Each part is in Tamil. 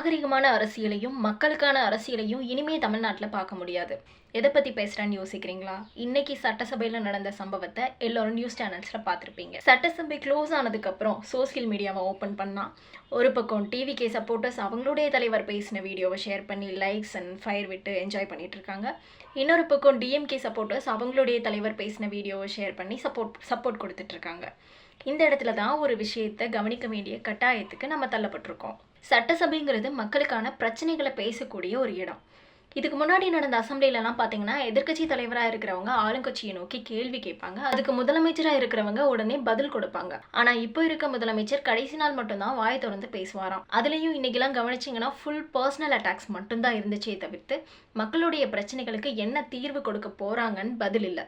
நாகரிகமான அரசியலையும், மக்களுக்கான அரசியலையும் இனிமே தமிழ்நாட்டுல பார்க்க முடியாது. எத பத்தி பேசுறேன்னு யோசிக்கிறீங்களா? இன்னைக்கு சட்டசபையில நடந்த சம்பவத்த எல்லாரும் நியூஸ் சேனல்ஸ்ல பார்த்திருப்பீங்க. சட்டசபை க்ளோஸ் ஆனதுக்கப்புறம் சோசியல் மீடியாவை ஓப்பன் பண்ணா, ஒரு பக்கம் டிவிகே சப்போர்ட்டர்ஸ் அவங்களுடைய தலைவர் பேசின வீடியோவை ஷேர் பண்ணி லைக்ஸ் அண்ட் ஃபயர் விட்டு என்ஜாய் பண்ணிட்டு இருக்காங்க. இன்னொரு பக்கம் டிஎம்கே சப்போர்ட்டர்ஸ் அவங்களுடைய தலைவர் பேசின வீடியோவை ஷேர் பண்ணி சப்போர்ட் கொடுத்துட்டு இருக்காங்க. இந்த இடத்துல தான் ஒரு விஷயத்தை கவனிக்க வேண்டிய கட்டாயத்துக்கு நம்ம தள்ளப்பட்டிருக்கோம். சட்டசபைங்கிறது மக்களுக்கான பிரச்சனைகளை பேசக்கூடிய ஒரு இடம். இதுக்கு முன்னாடி நடந்த அசம்பிளிலலாம் பார்த்தீங்கன்னா, எதிர்க்கட்சி தலைவராக இருக்கிறவங்க ஆளுங்கட்சியை நோக்கி கேள்வி கேட்பாங்க. அதுக்கு முதலமைச்சராக இருக்கிறவங்க உடனே பதில் கொடுப்பாங்க. ஆனால் இப்போ இருக்க முதலமைச்சர் கடைசி நாள் மட்டும்தான் வாயை திறந்து பேசுவாராம். அதுலேயும் இன்னைக்கெல்லாம் கவனிச்சிங்கன்னா ஃபுல் பர்சனல் அட்டாக்ஸ் மட்டும்தான் இருந்துச்சே தவிர்த்து மக்களுடைய பிரச்சனைகளுக்கு என்ன தீர்வு கொடுக்க போகிறாங்கன்னு பதில் இல்லை.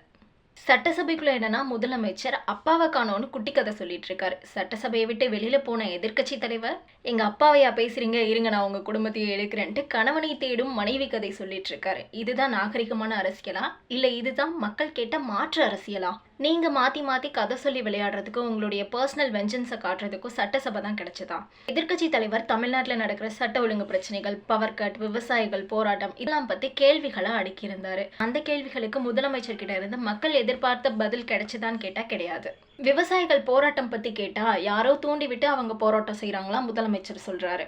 சட்டசபைக்குள்ள என்னன்னா, முதலமைச்சர் அப்பாவை காணோன்னு குட்டி கதை சொல்லிட்டு இருக்காரு. சட்டசபையை விட்டு வெளியில போன எதிர்க்கட்சி தலைவர், எங்க அப்பாவையா பேசுறீங்க, இருங்க நான் உங்க குடும்பத்தையே எடுக்கிறேன்ட்டு கணவனை தேடும் மனைவி கதை சொல்லிட்டு இருக்காரு. இதுதான் நாகரிகமான அரசியலா, இல்ல இதுதான் மக்கள் கேட்ட மாற்று அரசியலா? நீங்க மாத்தி மாத்தி கதை சொல்லி விளையாடுறதுக்கும் உங்களுடைய பர்சனல் வெஞ்சன்ஸை காட்டுறதுக்கும் சட்டசபை தான் கிடைச்சதா? எதிர்க்கட்சி தலைவர் தமிழ்நாட்டில் நடக்கிற சட்ட ஒழுங்கு பிரச்சனைகள், பவர் கட், விவசாயிகள் போராட்டம் இதெல்லாம் பத்தி கேள்விகளை அடுக்கியிருந்தாரு. அந்த கேள்விகளுக்கு முதலமைச்சர் கிட்ட இருந்து மக்கள் எதிர்பார்த்த பதில் கிடைச்சதான்னு கேட்டா கிடையாது. விவசாயிகள் போராட்டம் பத்தி கேட்டா யாரோ தூண்டி விட்டு அவங்க போராட்டம் செய்யறாங்களா முதலமைச்சர் சொல்றாரு.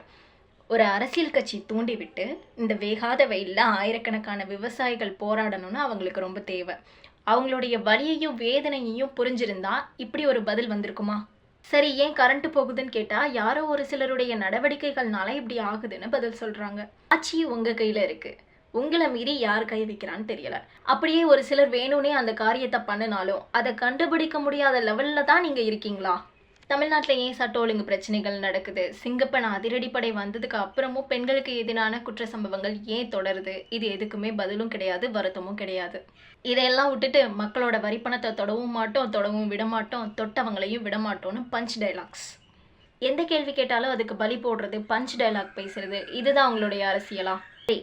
ஒரு அரசியல் கட்சி தூண்டி விட்டு இந்த வேகாத வெயில்ல ஆயிரக்கணக்கான விவசாயிகள் போராடணும்னு அவங்களுக்கு ரொம்ப தேவை. அவங்களுடைய வலியையும் வேதனையையும் புரிஞ்சிருந்தா இப்படி ஒரு பதில் வந்திருக்குமா? சரி, ஏன் கரண்ட் போகுதுன்னு கேட்டா யாரோ ஒரு சிலருடைய நடவடிக்கைகள்னால இப்படி ஆகுதுன்னு பதில் சொல்றாங்க. ஆட்சி உங்க கையில இருக்கு, உங்களை மீறி யார் கை வைக்கிறான்னு தெரியல. அப்படியே ஒரு சிலர் வேணும்னே அந்த காரியத்தை பண்ணினாலும் அதை கண்டுபிடிக்க முடியாத லெவல்ல தான் நீங்க இருக்கீங்களா? தமிழ்நாட்டில் ஏன் சட்ட ஒழுங்கு பிரச்சனைகள் நடக்குது? சிங்கப்பெண் அதிரடிப்படை வந்ததுக்கு அப்புறமும் பெண்களுக்கு எதிரான குற்ற சம்பவங்கள் ஏன் தொடருது? இது எதுக்குமே பதிலும் கிடையாது, வருத்தமும் கிடையாது. இதையெல்லாம் விட்டுட்டு மக்களோட வரிப்பணத்தை தொடவும் விட மாட்டோம், தொட்டவங்களையும் விட மாட்டோம்னு பஞ்ச் டைலாக்ஸ். எந்த கேள்வி கேட்டாலும் அதுக்கு பலி போடுறது, பஞ்ச் டைலாக் பேசுறது, இதுதான் உங்களுடைய அரசியலா?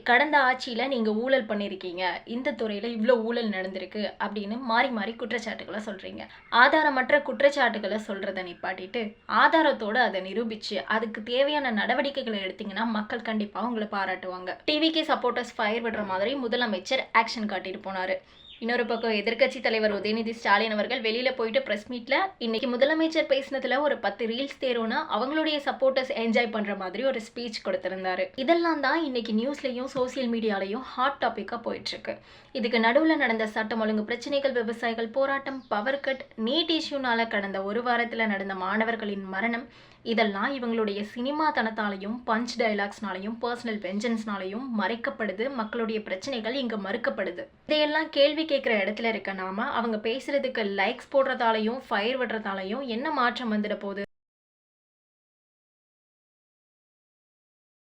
கடந்த ஆட்சியில நீங்க ஊழல் பண்ணிருக்கீங்க, இந்த துறையில இவ்வளோ ஊழல் நடந்திருக்கு அப்படின்னு மாறி மாறி குற்றச்சாட்டுகளை சொல்றீங்க. ஆதாரமற்ற குற்றச்சாட்டுகளை சொல்றதை நிப்பாட்டிட்டு ஆதாரத்தோட அதை நிரூபிச்சு அதுக்கு தேவையான நடவடிக்கைகளை எடுத்தீங்கன்னா மக்கள் கண்டிப்பா உங்களை பாராட்டுவாங்க. டிவிகே சப்போர்ட்டர்ஸ் ஃபயர் விடுற மாதிரி முதலமைச்சர் ஆக்ஷன் காட்டிட்டு போனாரு. இன்னொரு பக்கம் எதிர்க்கட்சி தலைவர் உதயநிதி ஸ்டாலின் அவர்கள் வெளியில போயிட்டு பிரஸ் மீட்ல இன்னைக்கு முதலமைச்சர் பேசினதுல ஒரு 10 ரீல்ஸ் தேரும்னா அவங்களுடைய சப்போர்ட்டர்ஸ் என்ஜாய் பண்ற மாதிரி ஒரு ஸ்பீச் கொடுத்திருந்தாரு. இதெல்லாம் தான் இன்னைக்கு நியூஸ்லயும் சோசியல் மீடியாலையும் ஹாட் டாபிக்கா போயிட்டு இருக்கு. இதுக்கு நடுவுல நடந்த சட்டம் ஒழுங்கு பிரச்சனைகள், விவசாயிகள் போராட்டம், பவர் கட், நீட் இஷ்யூனால கடந்த ஒரு வாரத்துல நடந்த மாணவர்களின் மரணம், இதெல்லாம் இவங்களுடைய சினிமா தனத்தாலையும் பஞ்ச் டைலாக்ஸ்னாலையும் பர்சனல் வெஞ்சன்ஸ்னாலையும் மறைக்கப்படுது. மக்களுடைய பிரச்சனைகள் இங்க மறுக்கப்படுது. இதையெல்லாம் கேள்வி கேட்குற இடத்துல இருக்க நாம அவங்க பேசுறதுக்கு லைக்ஸ் போடுறதாலையும் ஃபயர் விடுறதாலையும் என்ன மாற்றம் வந்துட போகுது?